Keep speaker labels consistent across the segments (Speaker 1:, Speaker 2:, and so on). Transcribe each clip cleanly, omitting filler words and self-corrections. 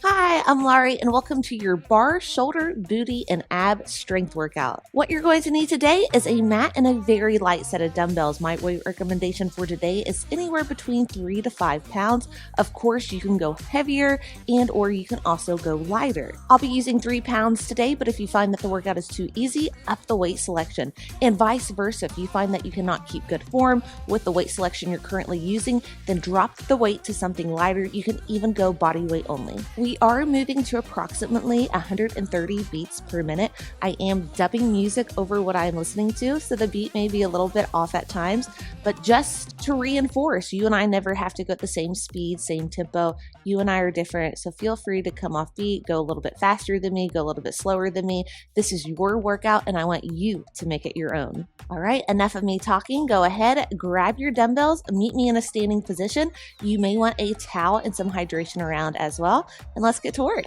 Speaker 1: Hi, I'm Larie, and welcome to your bar, shoulder, booty, and ab strength workout. What you're going to need today is a mat and a very light set of dumbbells. My weight recommendation for today is anywhere between 3 to 5 pounds. Of course, you can go heavier and or you can also go lighter. I'll be using 3 pounds today, but if you find that the workout is too easy, up the weight selection. And vice versa, if you find that you cannot keep good form with the weight selection you're currently using, then drop the weight to something lighter. You can even go body weight only. We are moving to approximately 130 beats per minute. I am dubbing music over what I'm listening to, so the beat may be a little bit off at times, but just to reinforce, you and I never have to go at the same speed, same tempo. You and I are different, so feel free to come off beat, go a little bit faster than me, go a little bit slower than me. This is your workout, and I want you to make it your own. All right, enough of me talking. Go ahead, grab your dumbbells, meet me in a standing position. You may want a towel and some hydration around as well, and let's get to work.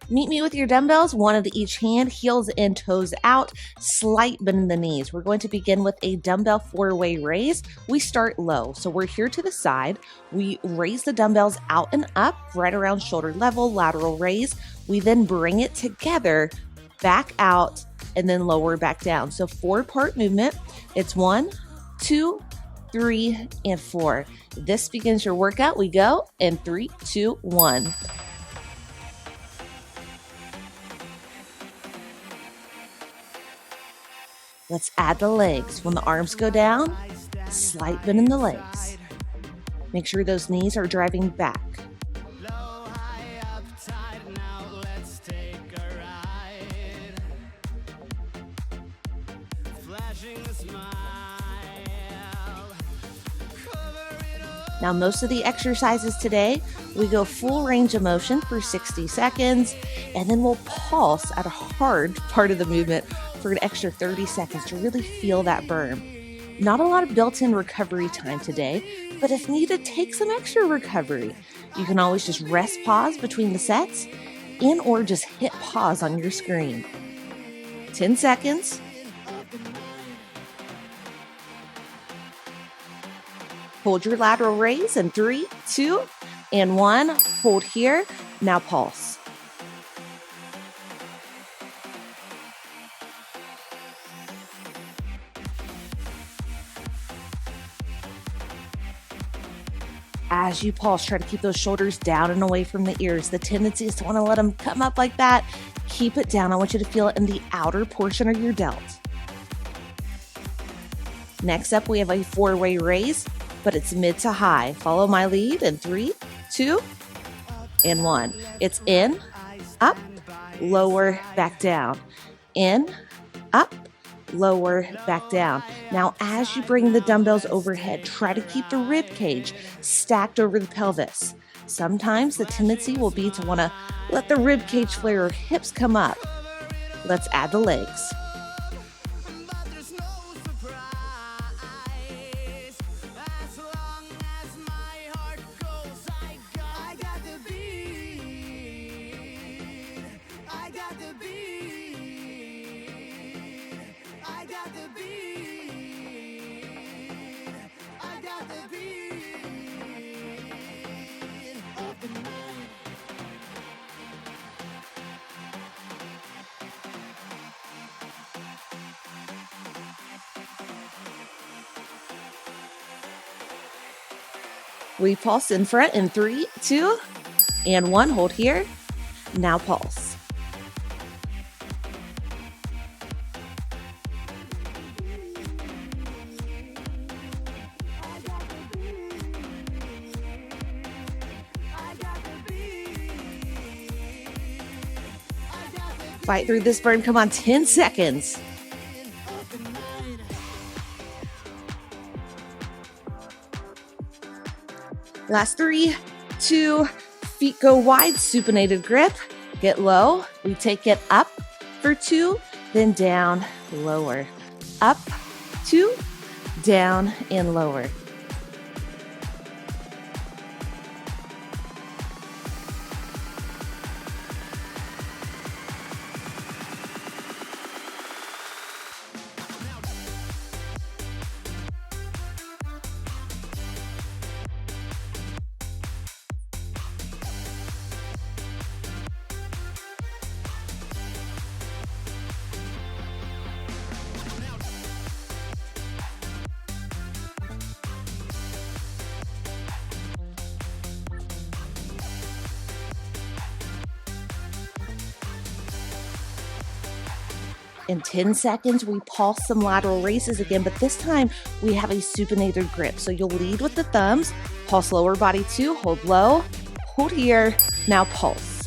Speaker 1: Meet me with your dumbbells, one at each hand, heels in, toes out, slight bend in the knees. We're going to begin with a dumbbell 4-way raise. We start low, so we're here to the side. We raise the dumbbells out and up, right around shoulder level, lateral raise. We then bring it together, back out, and then lower back down. So 4-part movement. It's 1, 2, 3, and 4. This begins your workout. We go in 3, 2, 1. Let's add the legs. When the arms go down, slight bend in the legs. Make sure those knees are driving back. Now, most of the exercises today, we go full range of motion for 60 seconds, and then we'll pulse at a hard part of the movement for an extra 30 seconds to really feel that burn. Not a lot of built-in recovery time today, but if needed, take some extra recovery. You can always just rest pause between the sets and or just hit pause on your screen. 10 seconds. Hold your lateral raise in 3, 2, and 1. Hold here. Now pulse. As you pulse, try to keep those shoulders down and away from the ears. The tendency is to want to let them come up like that. Keep it down. I want you to feel it in the outer portion of your delt. Next up, we have a 4-way raise, but it's mid to high. Follow my lead in 3, 2, and 1. It's in, up, lower, back down. In, up, lower, back down. Now, as you bring the dumbbells overhead, try to keep the rib cage stacked over the pelvis. Sometimes the tendency will be to want to let the rib cage flare or hips come up. Let's add the legs. We pulse in front in 3, 2, and 1. Hold here. Now pulse. Fight through this burn. Come on, 10 seconds. Last 3, 2, feet go wide, supinated grip. Get low. We take it up for 2, then down, lower. Up, 2, down, and lower. In 10 seconds, we pulse some lateral raises again, but this time we have a supinated grip. So you'll lead with the thumbs, pulse lower body 2, hold low, hold here, now pulse.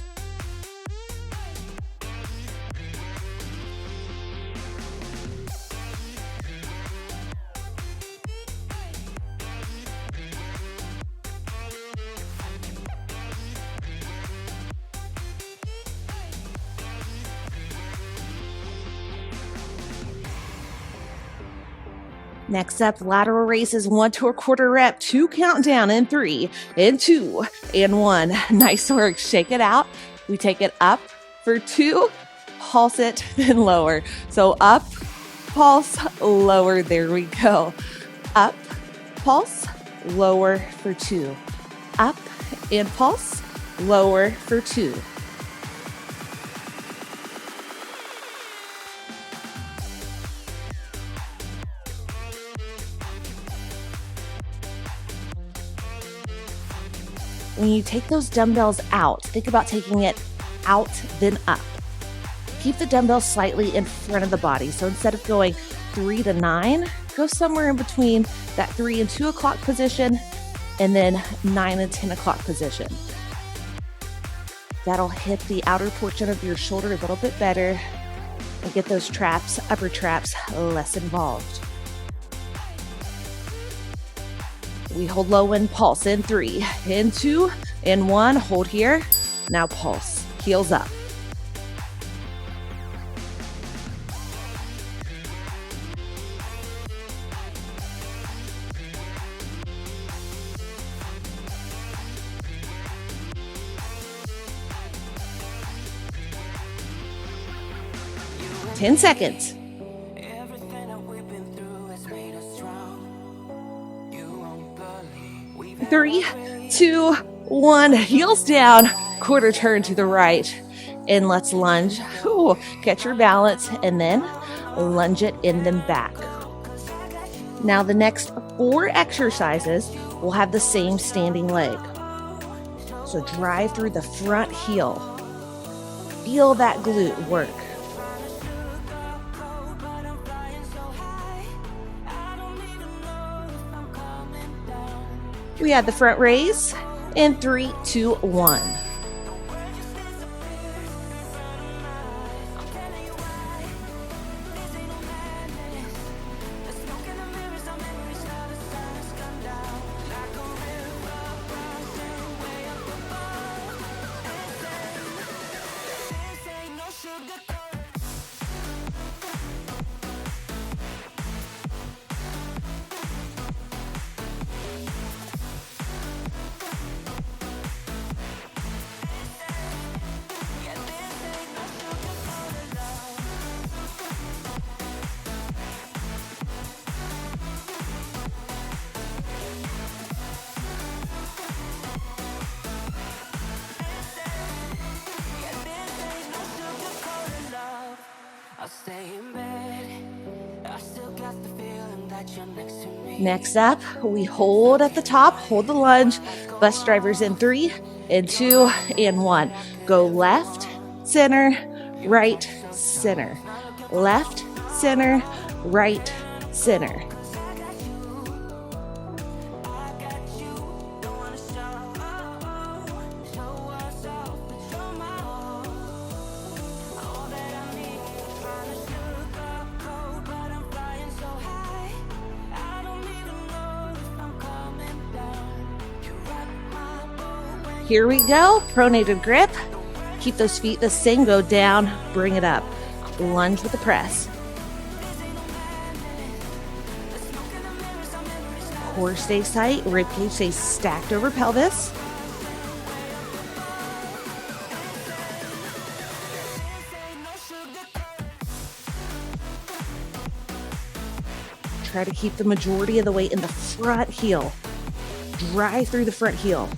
Speaker 1: Next up, lateral raises 1 to 1/4 rep, 2 countdown in 3, and 2, and 1. Nice work. Shake it out. We take it up for 2, pulse it, then lower. So up, pulse, lower. There we go. Up, pulse, lower for 2. Up and pulse, lower for 2. When you take those dumbbells out, think about taking it out, then up. Keep the dumbbells slightly in front of the body. So instead of going 3 to 9, go somewhere in between that 3 and 2 o'clock position and then 9 and 10 o'clock position. That'll hit the outer portion of your shoulder a little bit better and get those traps, upper traps, less involved. We hold low and pulse in 3, in 2, in 1, hold here. Now pulse, heels up. Ten seconds. 3, 2, 1, heels down, quarter turn to the right, and let's lunge. Ooh, catch your balance, and then lunge it in them back. Now the next 4 exercises will have the same standing leg. So drive through the front heel. Feel that glute work. We had the front raise in 3, 2, 1. Next up, we hold at the top, hold the lunge, bus drivers in 3, and 2, and 1. Go left, center, right, center. Left, center, right, center. Here we go, pronated grip. Keep those feet the same, go down, bring it up. Lunge with the press. Core stays tight, ribcage stays stacked over pelvis. Try to keep the majority of the weight in the front heel. Drive through the front heel.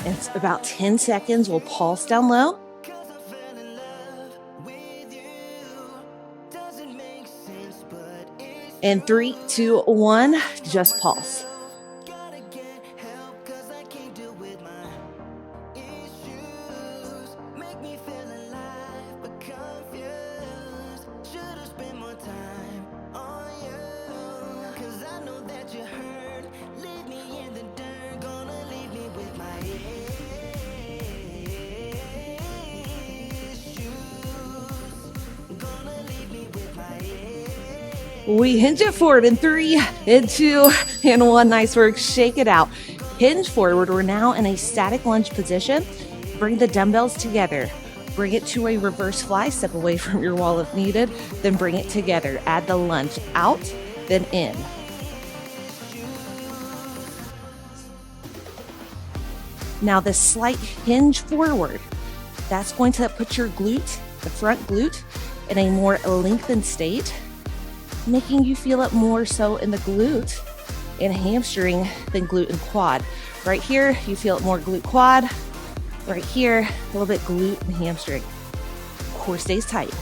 Speaker 1: It's about 10 seconds. We'll pulse down low. And 3, 2, 1, just pulse. We hinge it forward in 3, and 2, and 1. Nice work. Shake it out. Hinge forward. We're now in a static lunge position. Bring the dumbbells together. Bring it to a reverse fly. Step away from your wall if needed. Then bring it together. Add the lunge out, then in. Now this slight hinge forward, that's going to put your glute, the front glute, in a more lengthened state, making you feel it more so in the glute and hamstring than glute and quad. Right here, you feel it more glute quad. Right here, a little bit glute and hamstring. Core stays tight.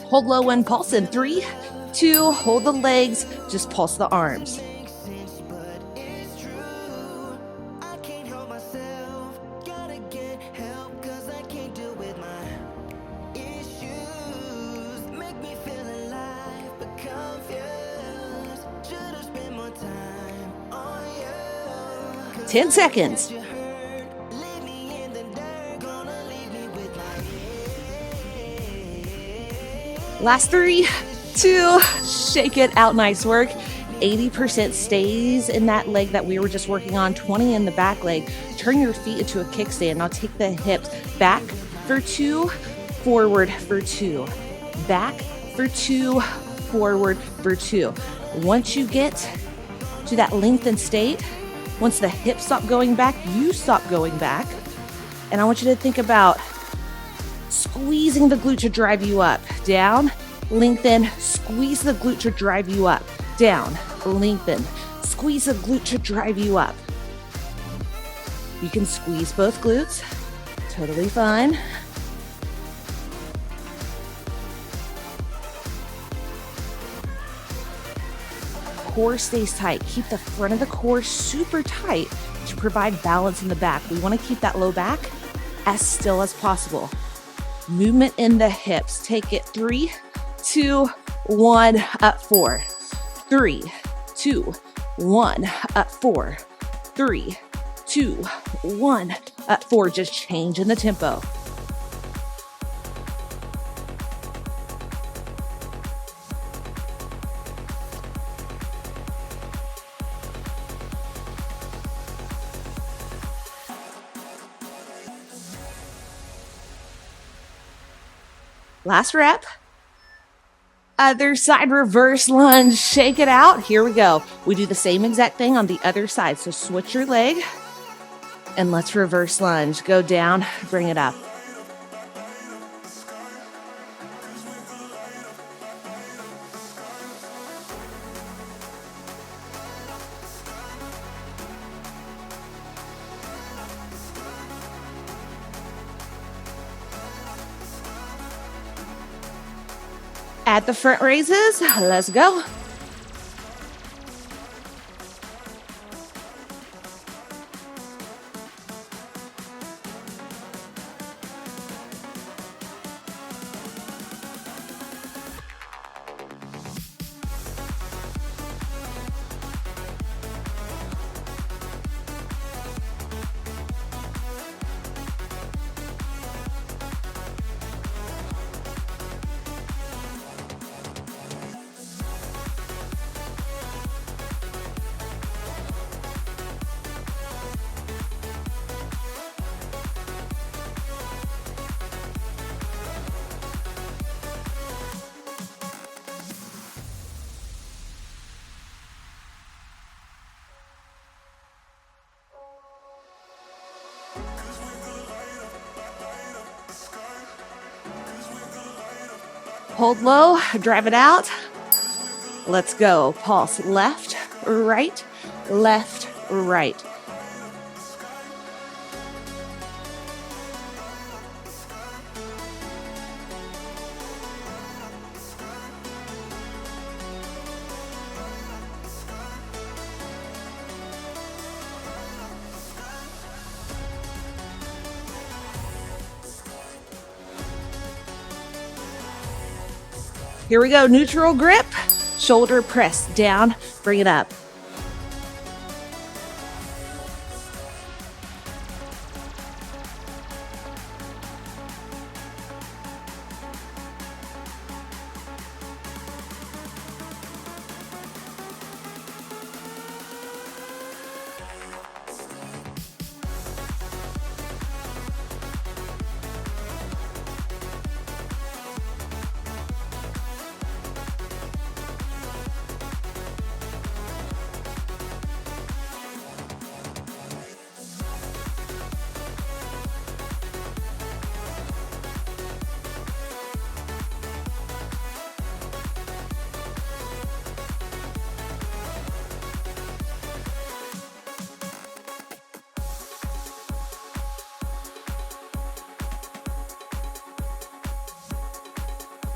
Speaker 1: Hold low and pulse in 3, 2, hold the legs, just pulse the arms. – 10 seconds. Last 3, 2, shake it out. Nice work. 80% stays in that leg that we were just working on, 20 in the back leg. Turn your feet into a kickstand. Now take the hips back for 2, forward for 2. Back for 2, forward for 2. Once you get to that lengthened state, once the hips stop going back, you stop going back. And I want you to think about squeezing the glute to drive you up. Down, lengthen, squeeze the glute to drive you up. Down, lengthen, squeeze the glute to drive you up. You can squeeze both glutes, totally fine. Core stays tight. Keep the front of the core super tight to provide balance in the back. We want to keep that low back as still as possible. Movement in the hips. Take it 3, 2, 1, up 4. 3, 2, 1, up 4. 3, 2, 1, up 4. Just change in the tempo. Last rep. Other side reverse lunge. Shake it out. Here we go. We do the same exact thing on the other side. So switch your leg and let's reverse lunge. Go down, bring it up. At the front raises, let's go. Hold low, drive it out. Let's go. Pulse left, right, left, right. Here we go, neutral grip, shoulder press down, bring it up.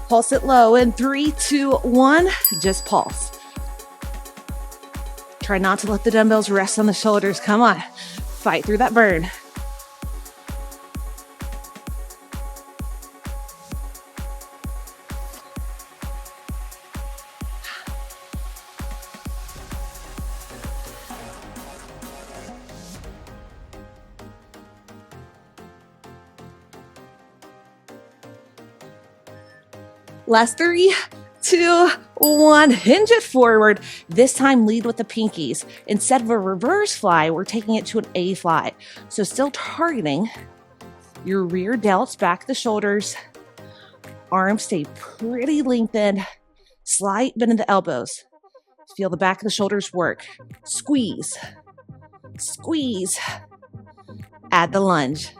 Speaker 1: Pulse it low in 3, 2, 1, just pulse. Try not to let the dumbbells rest on the shoulders. Come on, fight through that burn. Last 3, 2, 1, hinge it forward. This time lead with the pinkies. Instead of a reverse fly, we're taking it to an A fly. So still targeting your rear delts, back the shoulders. Arms stay pretty lengthened. Slight bend in the elbows. Feel the back of the shoulders work. Squeeze. Squeeze. Add the lunge.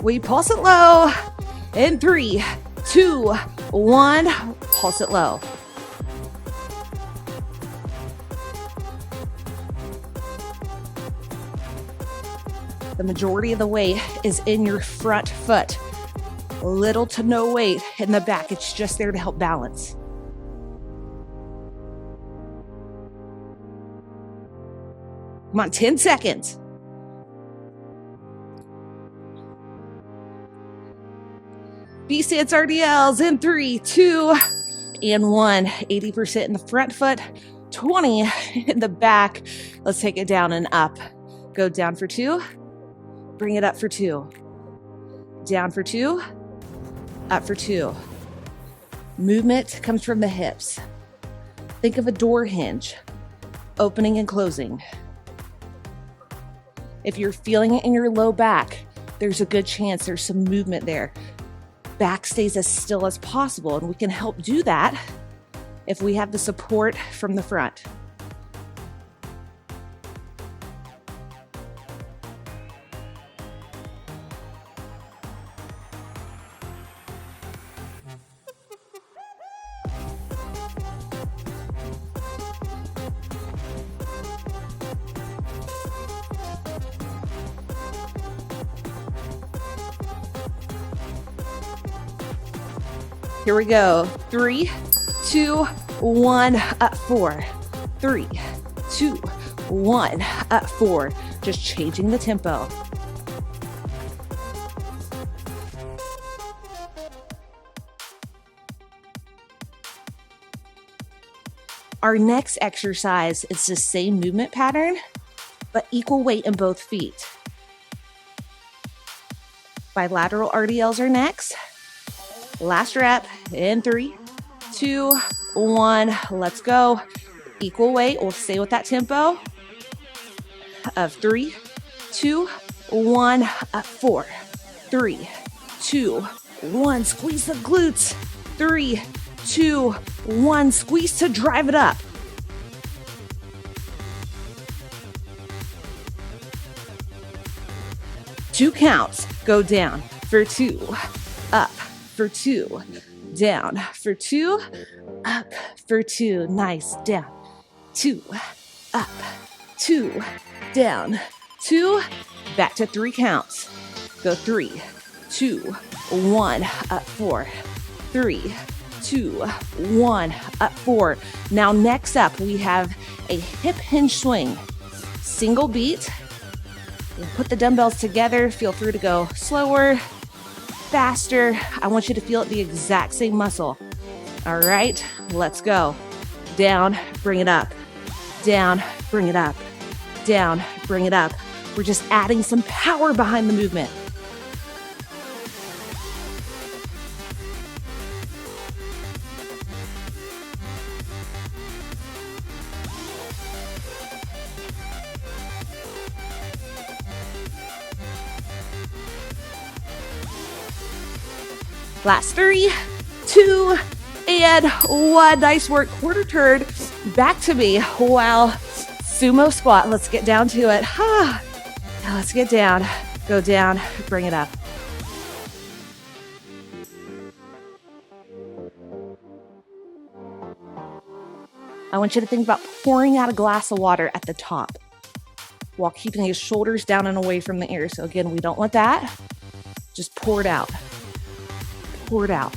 Speaker 1: We pulse it low in 3, 2, 1, pulse it low. The majority of the weight is in your front foot. Little to no weight in the back. It's just there to help balance. Come on, 10 seconds. B-stance RDLs in 3, 2, and 1. 80% in the front foot, 20 in the back. Let's take it down and up. Go down for 2. Bring it up for 2. Down for 2. Up for 2. Movement comes from the hips. Think of a door hinge, opening and closing. If you're feeling it in your low back, there's a good chance there's some movement there. Back stays as still as possible, and we can help do that if we have the support from the front. Here we go. 3, 2, 1, up 4. 3, 2, 1, up 4. Just changing the tempo. Our next exercise is the same movement pattern, but equal weight in both feet. Bilateral RDLs are next. Last rep in 3, 2, 1. Let's go. Equal weight. We'll stay with that tempo of 3, 2, 1. Up 4, 3, 2, 1. Squeeze the glutes. 3, 2, 1. Squeeze to drive it up. Two counts. Go down for 2, up for 2, down for 2, up for 2. Nice. Down. 2, up, 2, down, 2, back to 3 counts. Go 3, 2, 1, up 4, 3, 2, 1, up 4. Now next up, we have a hip hinge swing. Single beat. You put the dumbbells together. Feel free to go slower, faster. I want you to feel it the exact same muscle. All right, let's go. Down, bring it up. Down, bring it up. Down, bring it up. We're just adding some power behind the movement. Last 3, 2, and 1. Nice work. Quarter turn back to me. Wow. Sumo squat. Let's get down to it. Let's get down. Go down. Bring it up. I want you to think about pouring out a glass of water at the top while keeping your shoulders down and away from the ear. So again, we don't want that. Just pour it out. Pour it out.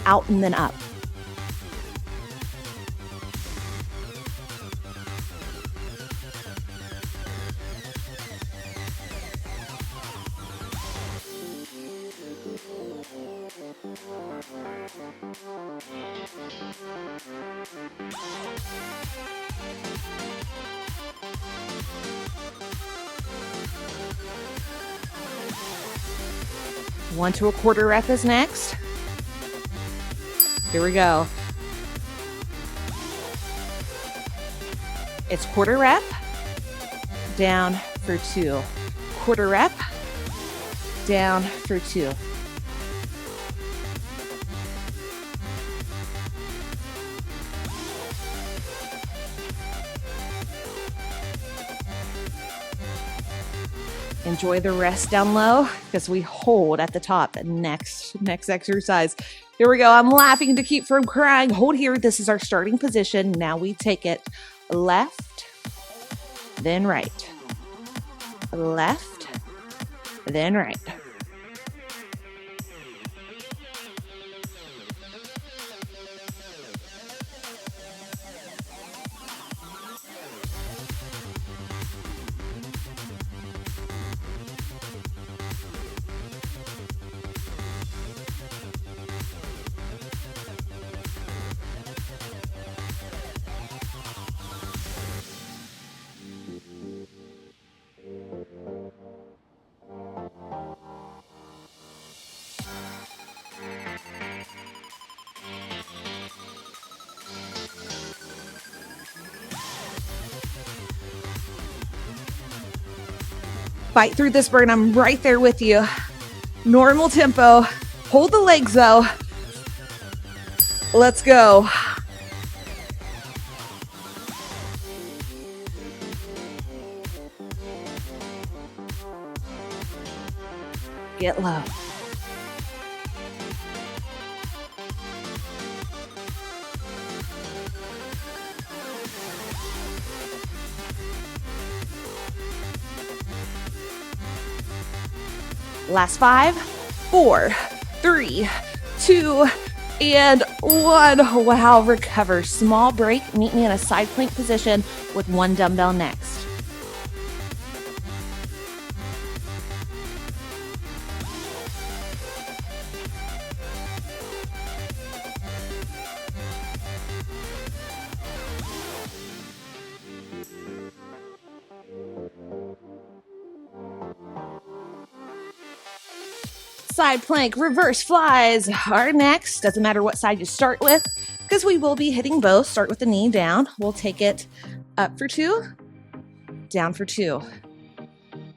Speaker 1: Out and then up. One to a quarter rep is next. Here we go. It's quarter rep, down for 2. Quarter rep, down for 2. Enjoy the rest down low because we hold at the top. Next exercise. Here we go. I'm laughing to keep from crying. Hold here. This is our starting position. Now we take it left, then right. Left, then right. Fight through this burn. I'm right there with you. Normal tempo. Hold the legs though. Let's go. Get low. Last 5, 4, 3, 2, and 1. Wow, recover. Small break. Meet me in a side plank position with 1 dumbbell next. Side plank, reverse flies are next. Doesn't matter what side you start with, because we will be hitting both. Start with the knee down. We'll take it up for 2, down for 2,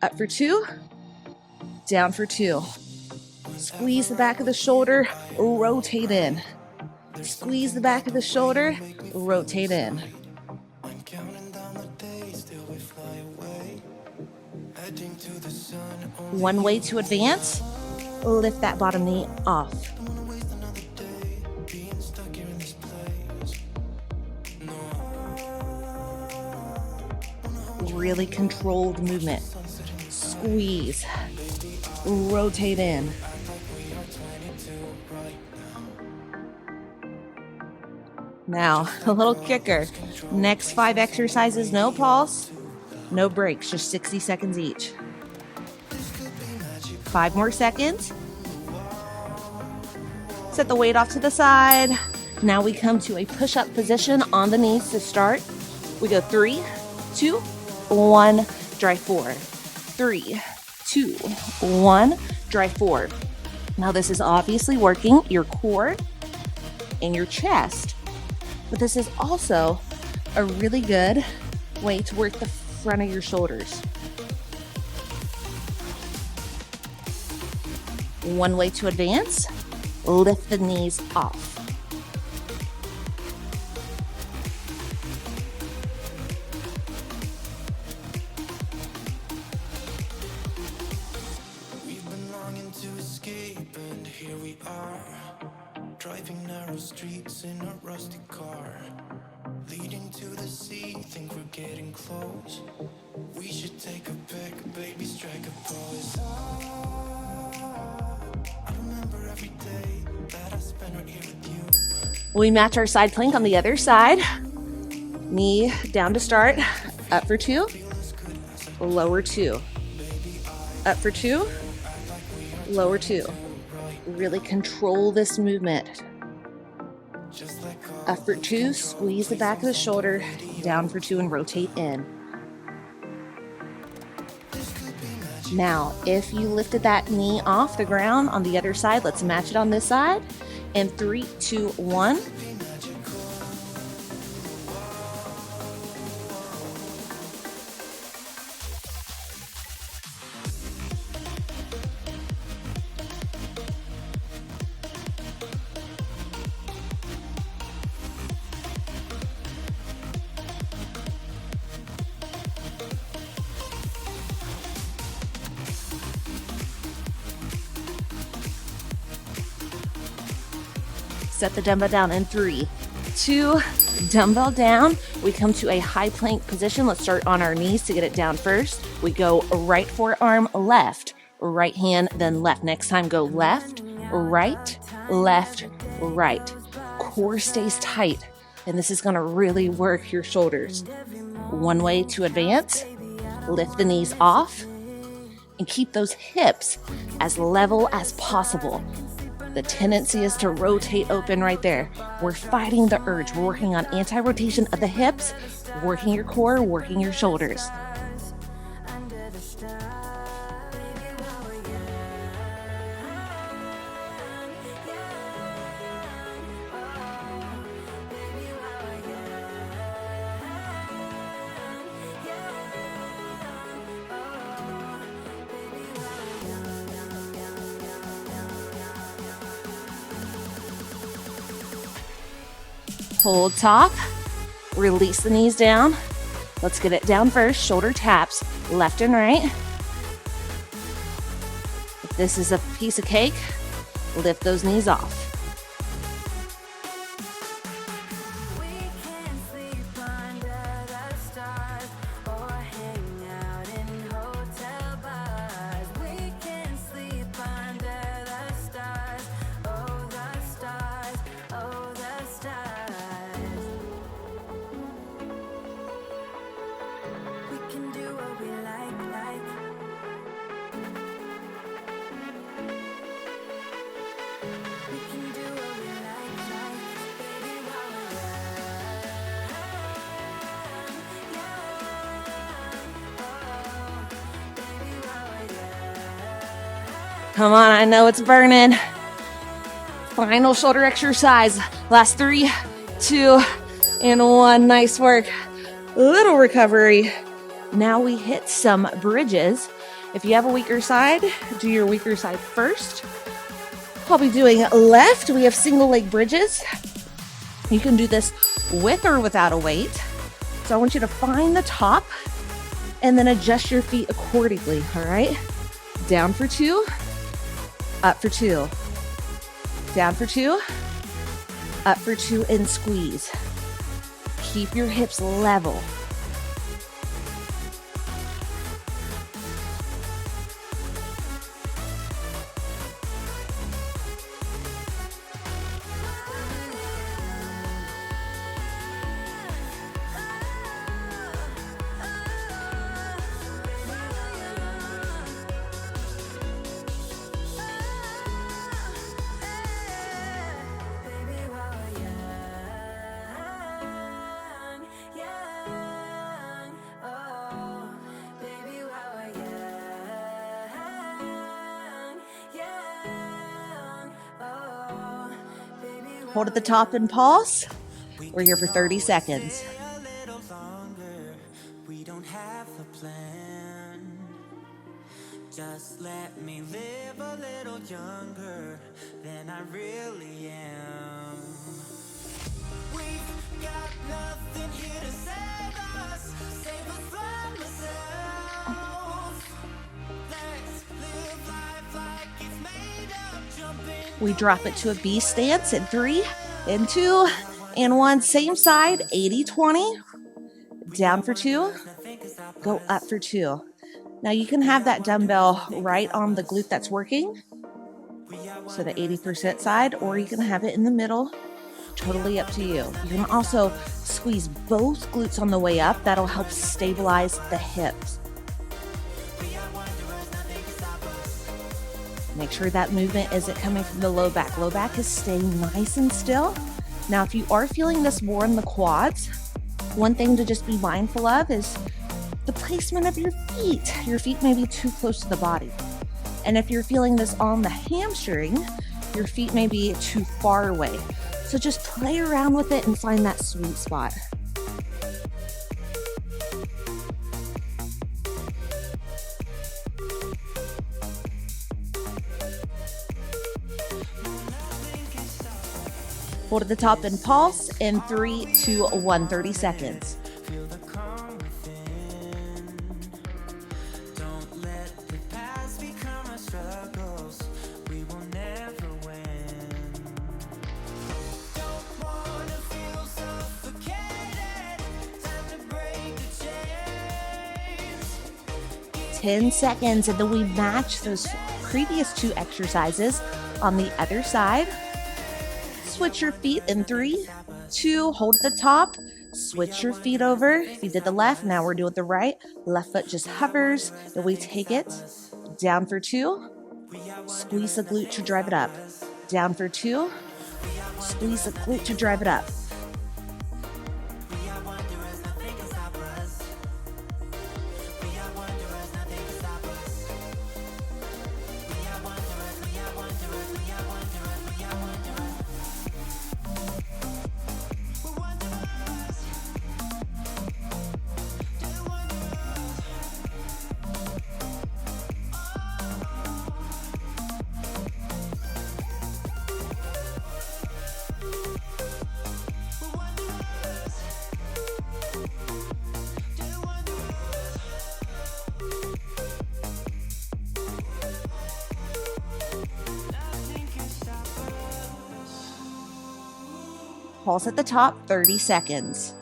Speaker 1: up for 2, down for 2. Squeeze the back of the shoulder, rotate in. Squeeze the back of the shoulder, rotate in. One way to advance, lift that bottom knee off. Really controlled movement. Squeeze, rotate in. Now, a little kicker. Next 5 exercises, no pulse, no breaks, just 60 seconds each. 5 more seconds. Set the weight off to the side. Now we come to a push-up position on the knees to start. We go 3, 2, 1, drive forward. 3, 2, 1, drive forward. Now this is obviously working your core and your chest, but this is also a really good way to work the front of your shoulders. One way to advance, lift the knees off.
Speaker 2: We've been longing to escape, and here we are, driving narrow streets in a rusty car, leading to the sea. Think we're getting close. We should take a pic, baby, strike a pose. I remember every day that I spent right here with you.
Speaker 1: We match our side plank on the other side. Knee down to start. Up for 2, lower 2. Up for 2, lower 2. Really control this movement. Up for 2, squeeze the back of the shoulder. Down for 2 and rotate in. Now, if you lifted that knee off the ground on the other side, let's match it on this side. And 3, 2, 1. Set the dumbbell down in 3, 2, dumbbell down. We come to a high plank position. Let's start on our knees to get it down first. We go right forearm left, right hand, then left. Next time, go left, right, left, right. Core stays tight, and this is gonna really work your shoulders. One way to advance, lift the knees off, and keep those hips as level as possible. The tendency is to rotate open right there. We're fighting the urge. We're working on anti-rotation of the hips, working your core, working your shoulders. Hold top, release the knees down. Let's get it down first. Shoulder taps, left and right. If this is a piece of cake, lift those knees off.
Speaker 2: We can
Speaker 1: Come on, I know it's burning. Final shoulder exercise. Last 3, 2, and 1. Nice work. Little recovery. Now we hit some bridges. If you have a weaker side, do your weaker side first. I'll be doing left. We have single leg bridges. You can do this with or without a weight. So I want you to find the top and then adjust your feet accordingly, all right? Down for 2, up for 2. Down for 2, up for 2, and squeeze. Keep your hips level. Hold at the top and pulse. We're here for 30 seconds.
Speaker 2: We don't have a plan. Just let me live a little younger than I really am. We've got nothing here to save us from ourselves. Let's live life like it's made up, jumping.
Speaker 1: We drop it to a B stance in 3, and 2, and 1. Same side, 80-20. Down for 2, go up for 2. Now you can have that dumbbell right on the glute that's working, so the 80% side, or you can have it in the middle. Totally up to you. You can also squeeze both glutes on the way up. That'll help stabilize the hips. Make sure that movement isn't coming from the low back. Low back is staying nice and still. Now, if you are feeling this more in the quads, one thing to just be mindful of is the placement of your feet. Your feet may be too close to the body. And if you're feeling this on the hamstring, your feet may be too far away. So just play around with it and find that sweet spot. Hold at the top and pulse in 3, 2, 1, 30 seconds.
Speaker 2: Feel the calm within. Don't let the past become our struggles. We will never win. Don't wanna feel suffocated. Time to break the chains.
Speaker 1: 10 seconds, and then we match those previous 2 exercises on the other side. Switch your feet in 3, 2, hold at the top, switch your feet over. If you did the left, now we're doing the right. Left foot just hovers, then we take it down for 2, squeeze the glute to drive it up. Down for 2, squeeze the glute to drive it up. Pulse at the top, 30 seconds.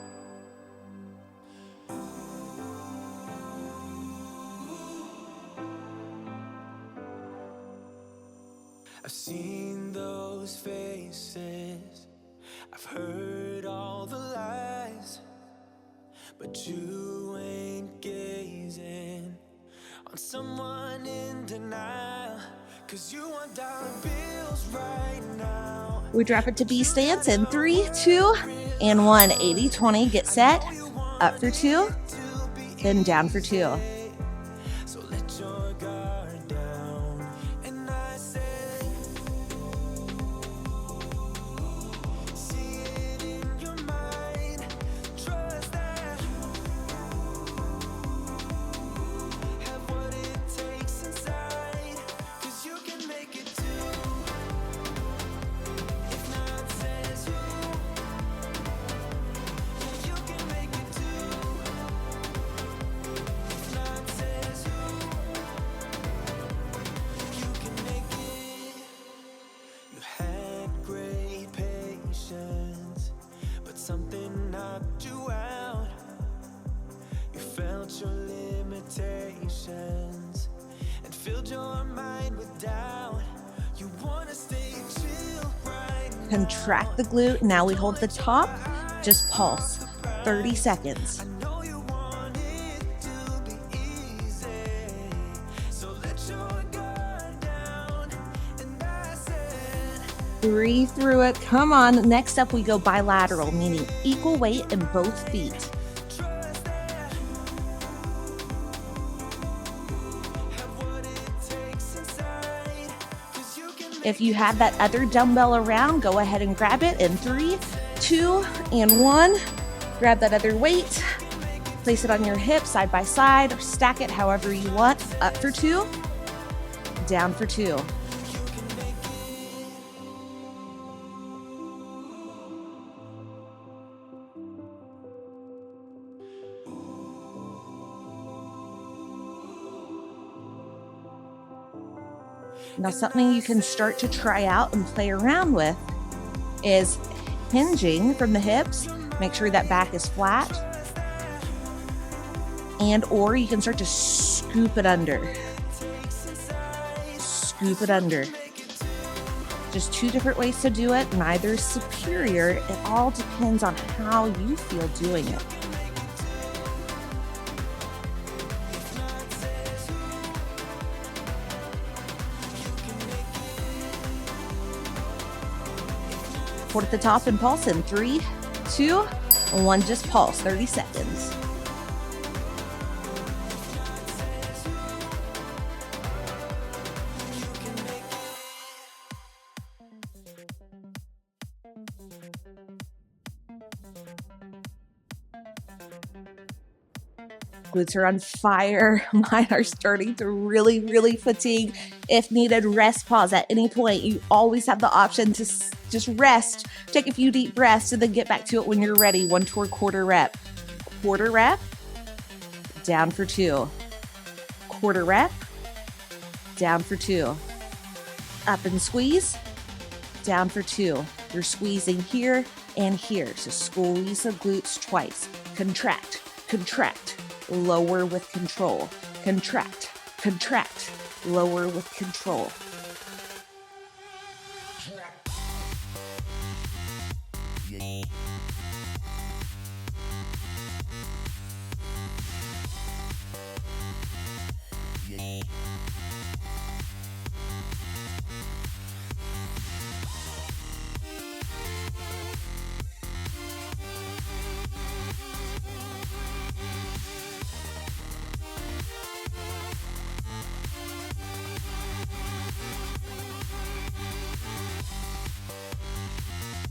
Speaker 2: I've seen those faces, I've heard all the lies, but you ain't gazing on someone in denial, 'cause you want dollar bills right now.
Speaker 1: We drop it to B stance in 3, 2, and 1. 80-20, get set, up for 2, then down for 2.
Speaker 2: So let your guard down, and I something knocked you out. You felt your limitations and filled your mind with doubt. You wanna stay chill right now.
Speaker 1: Contract the glute. Now we hold the top. Just pulse. 30 seconds.
Speaker 2: I know you want it to be easy, so let your guard down. And I said,
Speaker 1: Breathe through it. Come on. Next up, we go bilateral, meaning equal weight in both feet.
Speaker 2: trust that. Have what it takes inside, 'cause you can
Speaker 1: If you have that other dumbbell around, go ahead and grab it in 3, 2, and 1. Grab that other weight, place it on your hip side by side, or stack it however you want. Up for 2, down for 2. Now, something you can start to try out and play around with is hinging from the hips. Make sure that back is flat. And or you can start to scoop it under. Scoop it under. Just 2 different ways to do it. Neither is superior. It all depends on how you feel doing it. Hold at the top and pulse in 3, 2, 1. Just pulse, 30 seconds. Glutes are on fire. Mine are starting to really fatigue. If needed, rest pause at any point. You always have the option to just rest, take a few deep breaths, and then get back to it when you're ready. 1 to a quarter rep. Quarter rep, down for 2. Quarter rep, down for 2. Up and squeeze, down for 2. You're squeezing here and here. So squeeze the glutes twice. Contract, contract. Lower with control. Contract, contract, lower with control.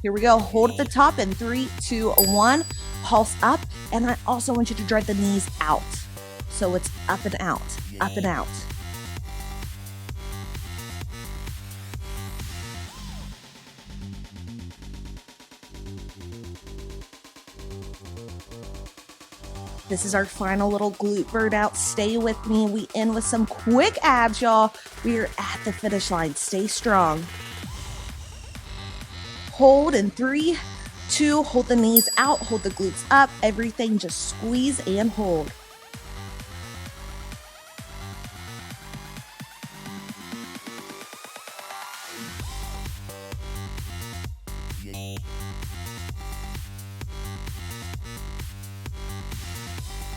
Speaker 1: Here we go. Hold at the top in 3, 2, 1. Pulse up. And I also want you to drive the knees out. So it's up and out, up and out. This is our final little glute burnout. Stay with me. We end with some quick abs, y'all. We are at the finish line. Stay strong. Hold in 3, 2, hold the knees out, hold the glutes up, everything just squeeze and hold.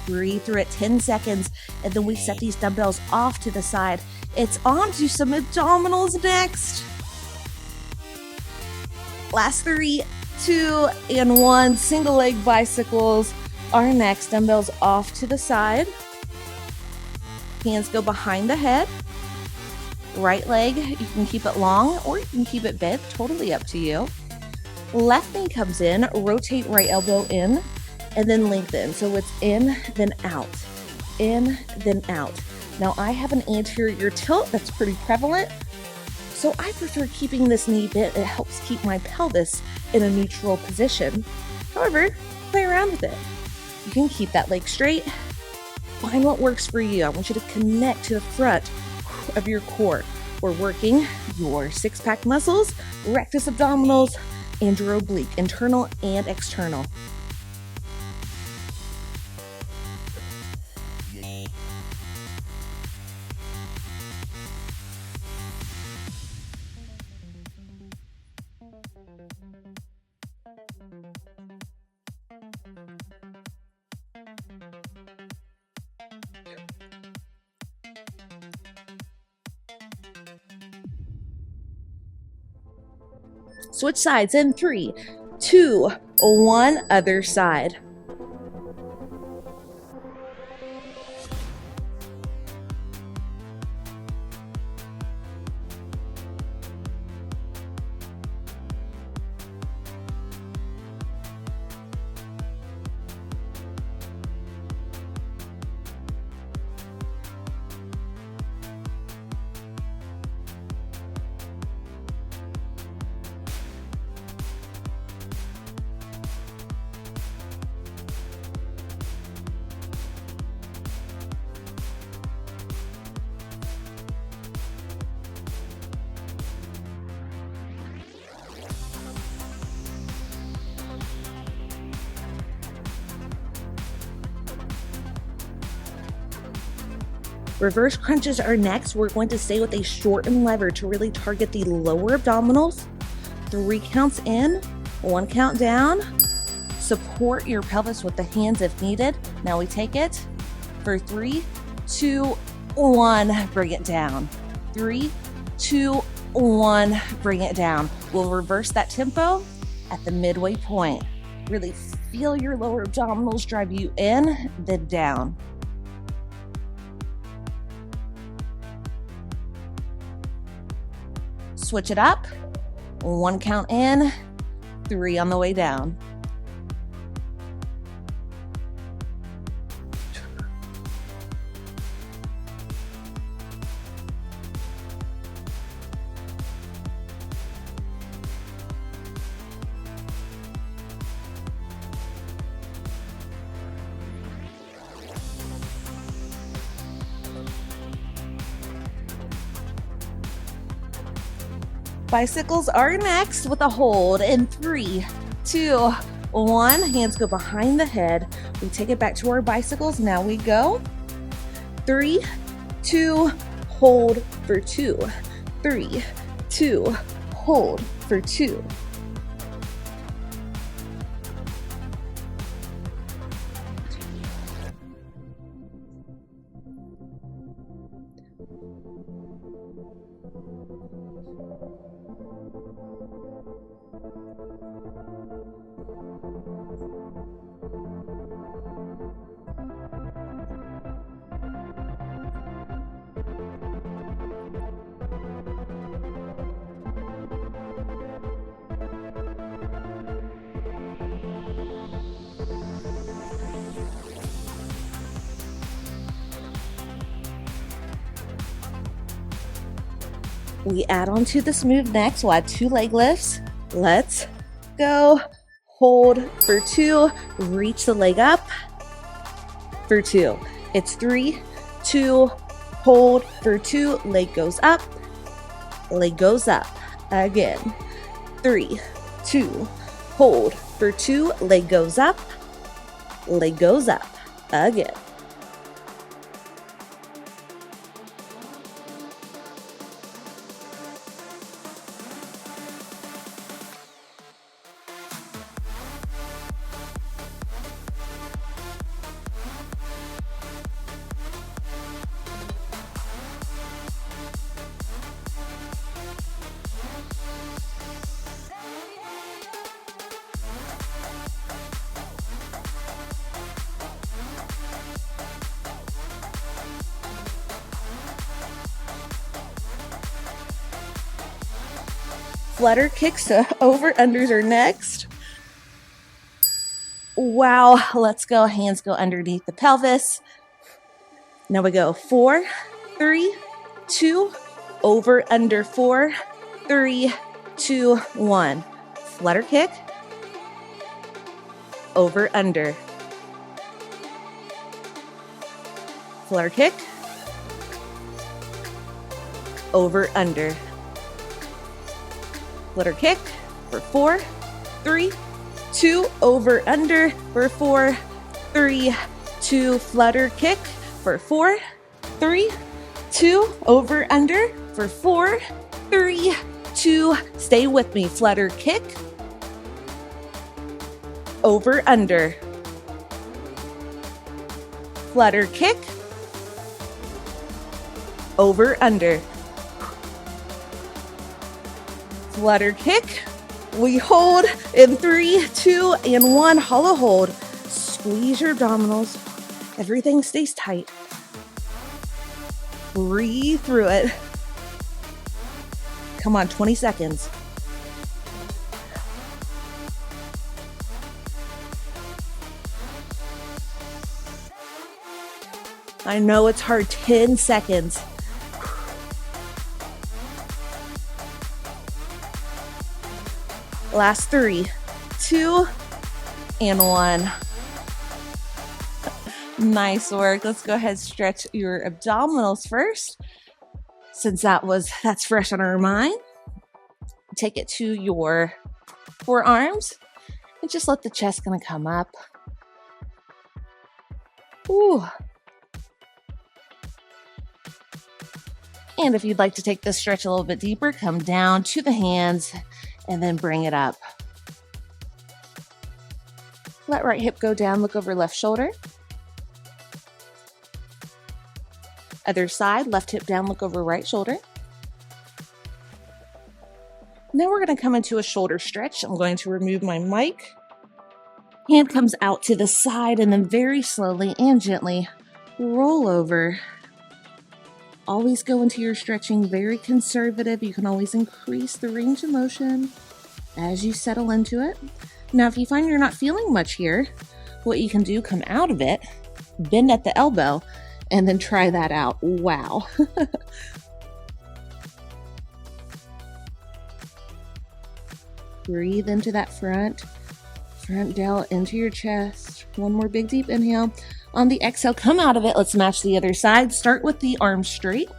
Speaker 1: Breathe through it 10 seconds, and then we set these dumbbells off to the side. It's on to some abdominals next. Last 3, 2, and 1. Single leg bicycles are next. Dumbbells off to the side. Hands go behind the head. Right leg, you can keep it long or you can keep it bent. Totally up to you. Left knee comes in. Rotate right elbow in and then lengthen. So it's in, then out. In, then out. Now I have an anterior tilt that's pretty prevalent. So I prefer keeping this knee bent. It helps keep my pelvis in a neutral position. However, play around with it. You can keep that leg straight. Find what works for you. I want you to connect to the front of your core. We're working your 6-pack muscles, rectus abdominals, and your oblique, internal and external. Switch sides in 3, 2, 1, other side. Reverse crunches are next. We're going to stay with a shortened lever to really target the lower abdominals. 3 counts in, 1 count down. Support your pelvis with the hands if needed. Now we take it for 3, 2, 1, bring it down. 3, 2, 1, bring it down. We'll reverse that tempo at the midway point. Really feel your lower abdominals drive you in, then down. Switch it up. 1 count in, 3 on the way down. Bicycles are next with a hold in 3, 2, 1. Hands go behind the head. We take it back to our bicycles. Now we go 3, 2, hold for 2. 3, 2, hold for 2. We add on to this move next. We'll add 2 leg lifts. Let's go. Hold for 2. Reach the leg up for 2. It's 3, 2, hold for 2. Leg goes up. Leg goes up. Again. 3, 2, hold for 2. Leg goes up. Leg goes up. Again. Flutter kicks to over-unders are next. Wow, let's go. Hands go underneath the pelvis. Now we go 4, 3, 2, over, under 4, 3, 2, 1. Flutter kick, over, under. Flutter kick, over, under. Flutter kick for 4, 3, 2, over under for 4, 3, 2, flutter kick for 4, 3, 2, over under for 4, 3, 2, stay with me, flutter kick, over under, flutter kick, over under, flutter kick. We hold in 3, 2, and 1, hollow hold. Squeeze your abdominals. Everything stays tight. Breathe through it. Come on, 20 seconds. I know it's hard, 10 seconds. Last 3, 2, and 1. Nice work. Let's go ahead and stretch your abdominals first, since that's fresh on our mind. Take it to your forearms and just let the chest kind of come up. Ooh. And if you'd like to take this stretch a little bit deeper, come down to the hands and then bring it up. Let right hip go down, look over left shoulder. Other side, left hip down, look over right shoulder. Now we're going to come into a shoulder stretch. I'm going to remove my mic. Hand comes out to the side and then very slowly and gently roll over. Always go into your stretching very conservative. You can always increase the range of motion as you settle into it. Now, if you find you're not feeling much here, what you can do, come out of it, bend at the elbow, and then try that out. Wow. Breathe into that front delt into your chest. One more big deep inhale. On the exhale, come out of it. Let's match the other side. Start with the arms straight.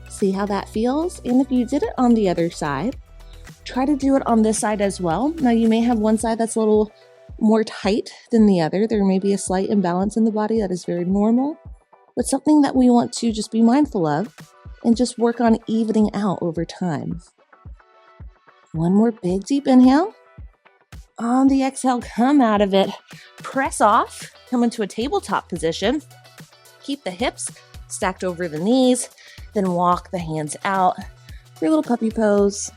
Speaker 1: See how that feels? And if you did it on the other side, try to do it on this side as well. Now you may have one side that's a little more tight than the other. There may be a slight imbalance in the body. That is very normal, but something that we want to just be mindful of and just work on evening out over time. One more big deep inhale. On the exhale, come out of it. Press off. Come into a tabletop position. Keep the hips stacked over the knees. Then walk the hands out. Your little puppy pose.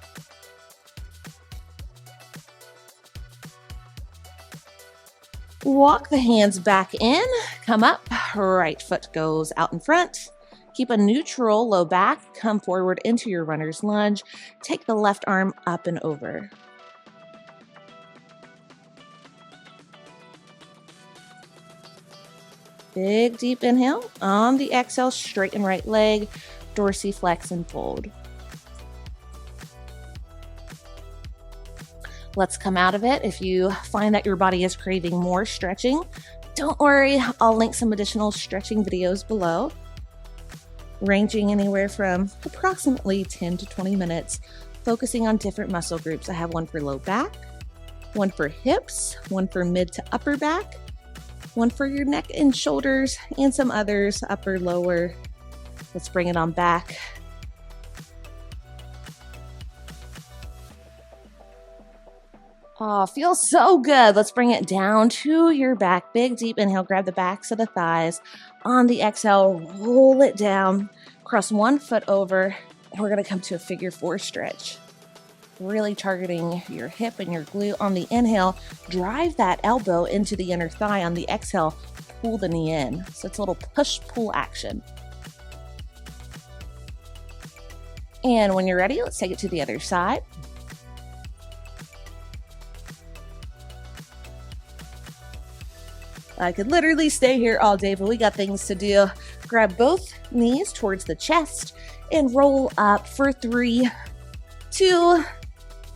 Speaker 1: Walk the hands back in. Come up. Right foot goes out in front. Keep a neutral low back. Come forward into your runner's lunge. Take the left arm up and over. Big deep inhale. On the exhale, straighten right leg, dorsiflex and fold. Let's come out of it. If you find that your body is craving more stretching, don't worry, I'll link some additional stretching videos below, ranging anywhere from approximately 10 to 20 minutes, focusing on different muscle groups. I have one for low back, one for hips, one for mid to upper back, one for your neck and shoulders, and some others, upper, lower. Let's bring it on back. Oh, feels so good. Let's bring it down to your back. Big, deep inhale. Grab the backs of the thighs. On the exhale, roll it down. Cross one foot over. And we're going to come to a figure four stretch. Really targeting your hip and your glute. On the inhale, drive that elbow into the inner thigh. On the exhale, pull the knee in. So it's a little push-pull action. And when you're ready, let's take it to the other side. I could literally stay here all day, but we got things to do. Grab both knees towards the chest and roll up for 3, 2,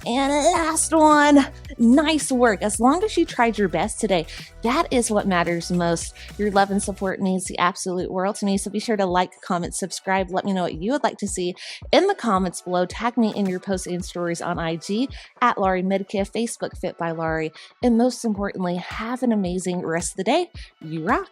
Speaker 1: and last one. Nice work. As long as you tried your best today, that is what matters most. Your love and support means the absolute world to me. So be sure to like, comment, subscribe. Let me know what you would like to see in the comments below. Tag me in your posts and stories on IG at Larie Midkiff, Facebook Fit by Larie. And most importantly, have an amazing rest of the day. You rock.